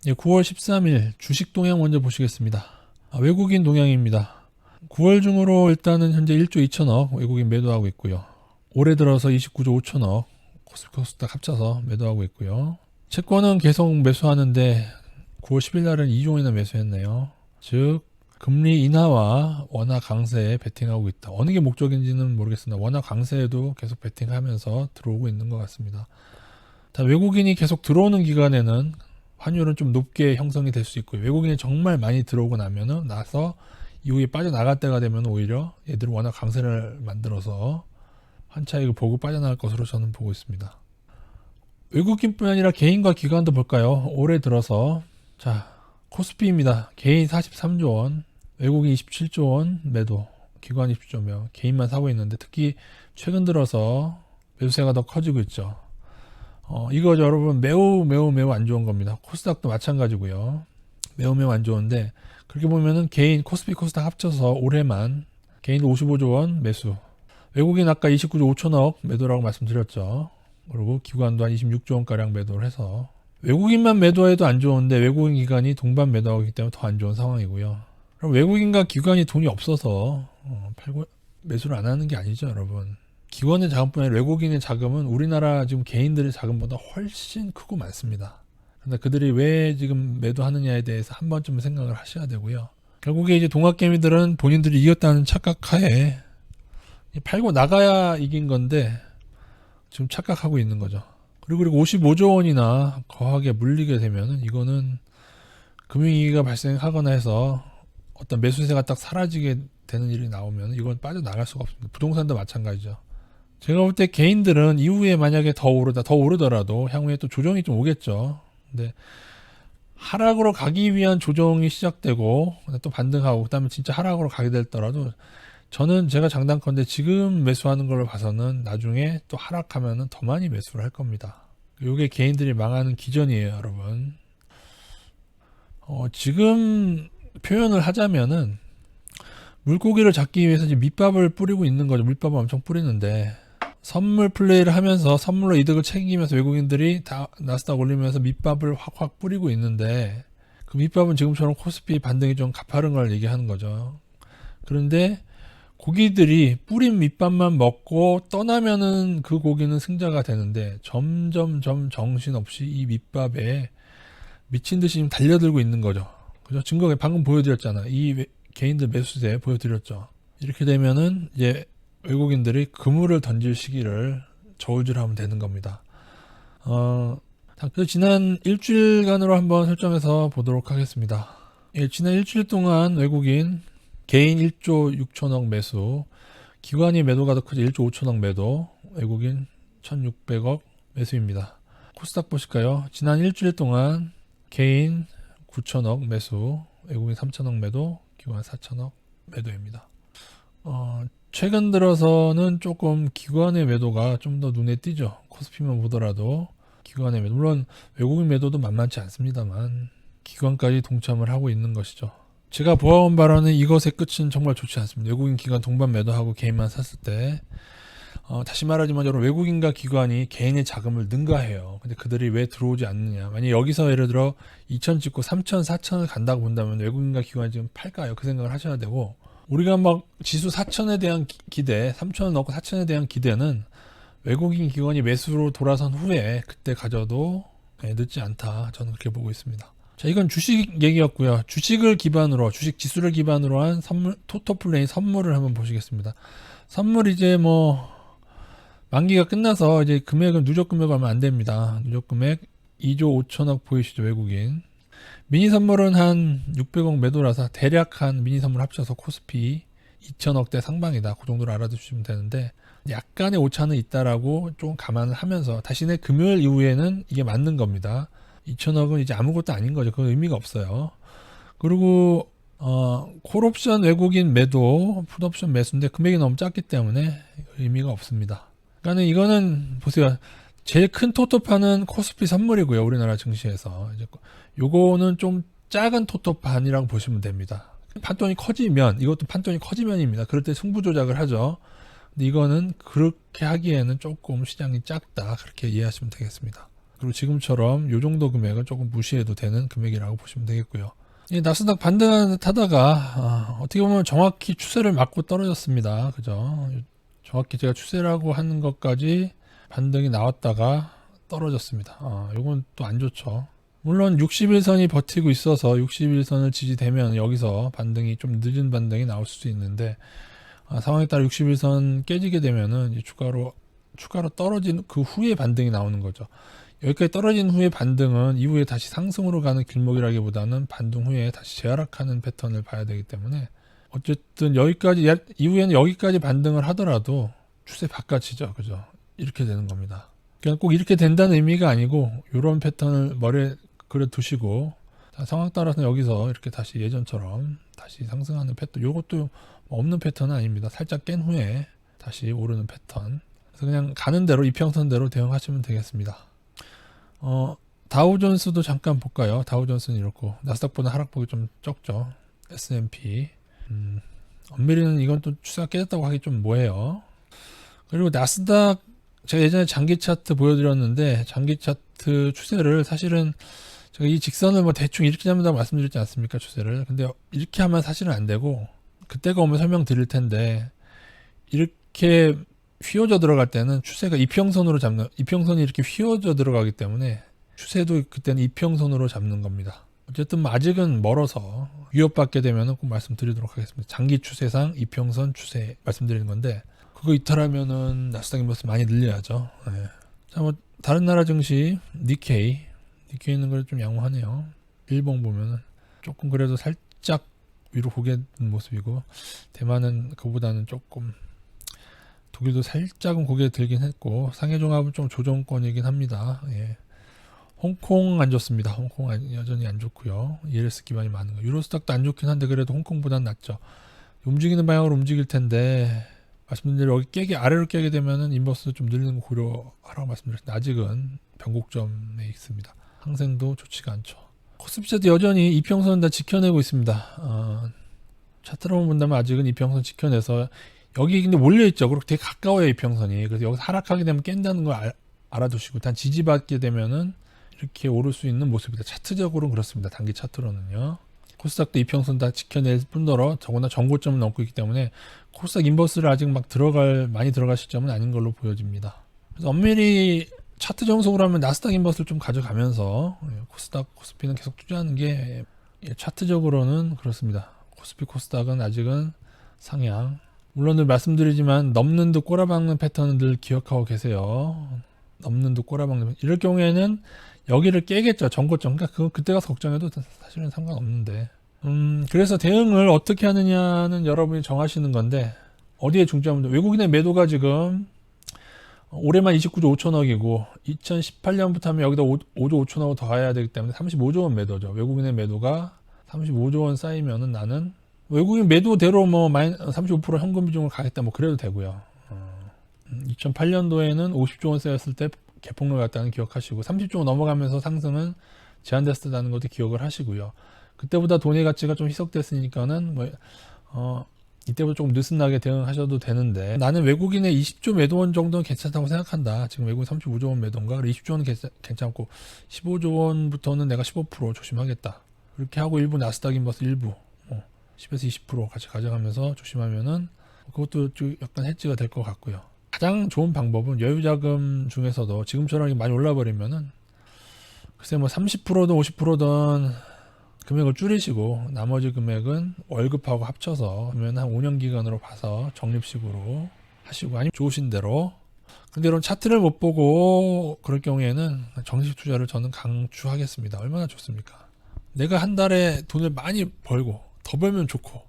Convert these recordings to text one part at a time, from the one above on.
예, 9월 13일 주식 동향 먼저 보시겠습니다. 외국인 동향입니다. 9월 중으로 일단은 현재 1조 2천억 외국인 매도하고 있고요. 올해 들어서 29조 5천억 코스피 코스닥 합쳐서 매도하고 있고요. 채권은 계속 매수하는데 9월 10일 날은 2조 원이나 매수했네요. 즉 금리 인하와 원화 강세에 베팅하고 있다. 어느 게 목적인지는 모르겠습니다. 원화 강세에도 계속 베팅하면서 들어오고 있는 것 같습니다. 외국인이 계속 들어오는 기간에는 환율은 좀 높게 형성이 될 수 있고요. 외국인이 정말 많이 들어오고 나서 이후에 빠져나갈 때가 되면 오히려 얘들은 워낙 강세를 만들어서 환차익을 보고 빠져나갈 것으로 저는 보고 있습니다. 외국인뿐 아니라 개인과 기관도 볼까요? 올해 들어서 코스피입니다. 개인 43조 원, 외국인 27조 원 매도, 기관 20조 명, 개인만 사고 있는데 특히 최근 들어서 매수세가 더 커지고 있죠. 이거 여러분 매우 안 좋은 겁니다. 코스닥도 마찬가지고요. 매우 안 좋은데 그렇게 보면은 개인 코스피 코스닥 합쳐서 올해만 개인 55조 원 매수, 외국인 아까 29조 5천억 매도라고 말씀드렸죠. 그리고 기관도 한 26조 원가량 매도를 해서 외국인만 매도해도 안 좋은데 외국인 기관이 동반 매도하기 때문에 더 안 좋은 상황이고요. 그럼 외국인과 기관이 돈이 없어서 팔고 매수를 안 하는 게 아니죠, 여러분. 기관의 자금뿐 아니라 외국인의 자금은 우리나라 지금 개인들의 자금보다 훨씬 크고 많습니다. 그런데 그들이 왜 지금 매도하느냐에 대해서 한 번쯤 생각을 하셔야 되고요. 결국에 이제 동학개미들은 본인들이 이겼다는 착각하에 팔고 나가야 이긴 건데 지금 착각하고 있는 거죠. 그리고 55조 원이나 거하게 물리게 되면은 이거는 금융위기가 발생하거나 해서 어떤 매수세가 딱 사라지게 되는 일이 나오면 이건 빠져나갈 수가 없습니다. 부동산도 마찬가지죠. 제가 볼 때 개인들은 이후에 만약에 더 오르더라도 향후에 또 조정이 좀 오겠죠. 근데 하락으로 가기 위한 조정이 시작되고 또 반등하고 그다음에 진짜 하락으로 가게 될더라도 저는 제가 장단컨대 지금 매수하는 걸로 봐서는 나중에 또 하락하면은 더 많이 매수를 할 겁니다. 이게 개인들이 망하는 기전이에요, 여러분. 지금 표현을 하자면은 물고기를 잡기 위해서 이제 밑밥을 뿌리고 있는 거죠. 밑밥을 엄청 뿌리는데 선물 플레이를 하면서 선물로 이득을 챙기면서 외국인들이 다 나스닥 올리면서 밑밥을 확 뿌리고 있는데 그 밑밥은 지금처럼 코스피 반등이 좀 가파른 걸 얘기하는 거죠. 그런데 고기들이 뿌린 밑밥만 먹고 떠나면은 그 고기는 승자가 되는데 점점 정신없이 이 밑밥에 미친 듯이 지금 달려들고 있는 거죠. 그죠? 증거가 방금 보여드렸잖아. 이 개인들 매수세 보여드렸죠. 이렇게 되면은 이제 외국인들이 그물을 던질 시기를 저울질하면 되는 겁니다. 그래서 지난 일주일간으로 한번 설정해서 보도록 하겠습니다. 지난 일주일 동안 외국인 개인 1조 6천억 매수, 기관이 매도가 더 크죠. 1조 5천억 매도, 외국인 1,600억 매수입니다. 코스닥 보실까요? 지난 일주일 동안 개인 9천억 매수, 외국인 3천억 매도, 기관 4천억 매도입니다. 최근 들어서는 조금 기관의 매도가 좀 더 눈에 띄죠. 코스피만 보더라도 기관의 매도, 물론 외국인 매도도 만만치 않습니다만 기관까지 동참을 하고 있는 것이죠. 제가 보아온 바로는 이것의 끝은 정말 좋지 않습니다. 외국인 기관 동반 매도하고 개인만 샀을 때 다시 말하지만 여러분 외국인과 기관이 개인의 자금을 능가해요. 근데 그들이 왜 들어오지 않느냐. 만약 여기서 예를 들어 2천 찍고 3천, 4천을 간다고 본다면 외국인과 기관이 지금 팔까요? 그 생각을 하셔야 되고 우리가 막 지수 4천에 대한 기대, 3천을 넣고 4천에 대한 기대는 외국인 기관이 매수로 돌아선 후에 그때 가져도 늦지 않다. 저는 그렇게 보고 있습니다. 자, 이건 주식 얘기였고요. 주식 지수를 기반으로 한 선물, 토토플레인 선물을 한번 보시겠습니다. 선물 이제 만기가 끝나서 이제 금액은 누적 금액 얼마 안 됩니다. 누적 금액 2조 5천억 보이시죠, 외국인. 미니 선물은 한 600억 매도라서 대략 한 미니 선물 합쳐서 코스피 2천억대 상방이다. 그 정도로 알아두시면 되는데 약간의 오차는 있다라고 좀 감안을 하면서 다시는 금요일 이후에는 이게 맞는 겁니다. 2천억은 이제 아무것도 아닌 거죠. 그건 의미가 없어요. 그리고 콜옵션 외국인 매도, 풋옵션 매수인데 금액이 너무 작기 때문에 의미가 없습니다. 그러니까 이거는 보세요. 제일 큰 토토판은 코스피 선물이고요. 우리나라 증시에서. 요거는 좀 작은 토토판이라고 보시면 됩니다. 판돈이 커지면, 이것도 판돈이 커지면입니다. 그럴 때 승부 조작을 하죠. 근데 이거는 그렇게 하기에는 조금 시장이 작다. 그렇게 이해하시면 되겠습니다. 그리고 지금처럼 요 정도 금액은 조금 무시해도 되는 금액이라고 보시면 되겠고요. 이 나스닥 반등하는 듯 하다가 어떻게 보면 정확히 추세를 맞고 떨어졌습니다. 그죠? 정확히 제가 추세라고 하는 것까지 반등이 나왔다가 떨어졌습니다. 요건 또 안 좋죠. 물론 60일선이 버티고 있어서 60일선을 지지되면 여기서 반등이 좀 늦은 반등이 나올 수도 있는데 상황에 따라 60일선 깨지게 되면은 이제 추가로 떨어진 그 후에 반등이 나오는 거죠. 여기까지 떨어진 후에 반등은 이후에 다시 상승으로 가는 길목이라기보다는 반등 후에 다시 재하락하는 패턴을 봐야 되기 때문에 어쨌든 여기까지 이후에는 여기까지 반등을 하더라도 추세 바깥이죠. 그죠? 이렇게 되는 겁니다. 그냥 꼭 이렇게 된다는 의미가 아니고 이런 패턴을 머리에 그려 두시고 상황 따라서 여기서 이렇게 다시 예전처럼 다시 상승하는 패턴, 이것도 없는 패턴은 아닙니다. 살짝 깬 후에 다시 오르는 패턴. 그래서 그냥 가는 대로 이평선대로 대응하시면 되겠습니다. 다우존스도 잠깐 볼까요? 다우존스는 이렇고 나스닥보다 하락폭이 좀 적죠. S&P. 엄밀히는 이건 또 추세가 깨졌다고 하기 좀 뭐해요. 그리고 나스닥 제가 예전에 장기 차트 보여드렸는데 장기 차트 추세를 사실은 제가 이 직선을 뭐 대충 이렇게 잡는다고 말씀드렸지 않습니까? 추세를. 근데 이렇게 하면 사실은 안 되고 그때가 오면 설명드릴 텐데 이렇게 휘어져 들어갈 때는 추세가 이평선으로 이평선이 이렇게 휘어져 들어가기 때문에 추세도 그때는 이평선으로 잡는 겁니다. 어쨌든 뭐 아직은 멀어서 위협받게 되면 꼭 말씀드리도록 하겠습니다. 장기 추세상 이평선 추세 말씀드리는 건데 그거 이탈하면은 나스닥 인버스 많이 늘려야죠. 네. 자, 뭐 다른 나라 증시 니케이 있는 걸 좀 양호하네요. 일본 보면은 조금 그래도 살짝 위로 고개 든 모습이고 대만은 그보다는 조금 독일도 살짝은 고개 들긴 했고 상해 종합은 좀 조정권이긴 합니다. 예. 홍콩 안 좋습니다. 홍콩 여전히 안 좋고요. ELS 기반이 많은 거. 유로스닥도 안 좋긴 한데 그래도 홍콩보다는 낫죠. 움직이는 방향으로 움직일 텐데 말씀드린 대로 여기 아래로 깨게 되면은 인버스 좀 늘리는 거 고려하라고 말씀드렸는데 아직은 변곡점에 있습니다. 항생도 좋지가 않죠. 코스피차도 여전히 이평선 다 지켜내고 있습니다. 차트로 본다면 아직은 이평선 지켜내서 여기 근데 몰려있죠. 그리고 되게 가까워요 이평선이. 그래서 여기서 하락하게 되면 깬다는 걸 알아두시고 단 지지받게 되면은 이렇게 오를 수 있는 모습이다. 차트적으로는 그렇습니다. 단기 차트로는요. 코스닥도 이평선 다 지켜낼 뿐더러 더구나 전고점을 넘고 있기 때문에 코스닥 인버스를 아직 막 많이 들어갈 시점은 아닌 걸로 보여집니다. 그래서 엄밀히 차트 정석으로 하면 나스닥 인버스를 좀 가져가면서 코스피는 계속 투자하는 게 차트적으로는 그렇습니다. 코스닥은 아직은 상향. 물론 늘 말씀드리지만 넘는 듯 꼬라박는 패턴은 늘 기억하고 계세요. 넘는 듯 꼬라박는. 이럴 경우에는 여기를 깨겠죠. 전고점. 그러니까 그때 가서 걱정해도 사실은 상관없는데. 그래서 대응을 어떻게 하느냐는 여러분이 정하시는 건데 어디에 중점을 외국인의 매도가 지금 올해만 29조 5천억이고 2018년부터 하면 여기다 5조 5천억을 더 가야 되기 때문에 35조 원 매도죠. 외국인의 매도가 35조 원 쌓이면은 나는 외국인 매도대로 뭐 35% 현금 비중을 가겠다 뭐 그래도 되고요. 2008년도에는 50조 원 쌓였을 때 개폭을 갔다는 기억하시고 30조 원 넘어가면서 상승은 제한됐다는 것도 기억을 하시고요. 그때보다 돈의 가치가 좀 희석됐으니까는 이때보다 조금 느슨하게 대응하셔도 되는데 나는 외국인의 20조 매도원 정도는 괜찮다고 생각한다. 지금 외국인 35조 원 매도인가? 20조 원은 괜찮고 15조 원부터는 내가 15% 조심하겠다. 그렇게 하고 일부 나스닥 인버스 일부 10에서 20% 같이 가져가면서 조심하면은 그것도 좀 약간 해지가 될 것 같고요. 가장 좋은 방법은 여유자금 중에서도 지금처럼 많이 올라버리면은 글쎄 뭐 30%든 50%든 금액을 줄이시고 나머지 금액은 월급하고 합쳐서 그러면 한 5년 기간으로 봐서 적립식으로 하시고 아니면 좋으신 대로. 근데 이런 차트를 못 보고 그럴 경우에는 정식 투자를 저는 강추하겠습니다. 얼마나 좋습니까? 내가 한 달에 돈을 많이 벌고 더 벌면 좋고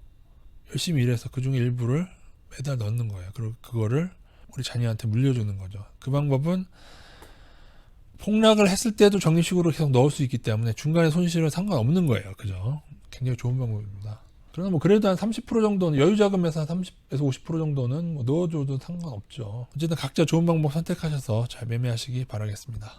열심히 일해서 그 중에 일부를 매달 넣는 거예요. 그리고 그거를 우리 자녀한테 물려주는 거죠. 그 방법은 폭락을 했을 때도 적립식으로 계속 넣을 수 있기 때문에 중간에 손실은 상관없는 거예요. 그죠? 굉장히 좋은 방법입니다. 그러나 뭐 그래도 한 30% 정도는 여유자금에서 한 30에서 50% 정도는 뭐 넣어줘도 상관없죠. 어쨌든 각자 좋은 방법 선택하셔서 잘 매매하시기 바라겠습니다.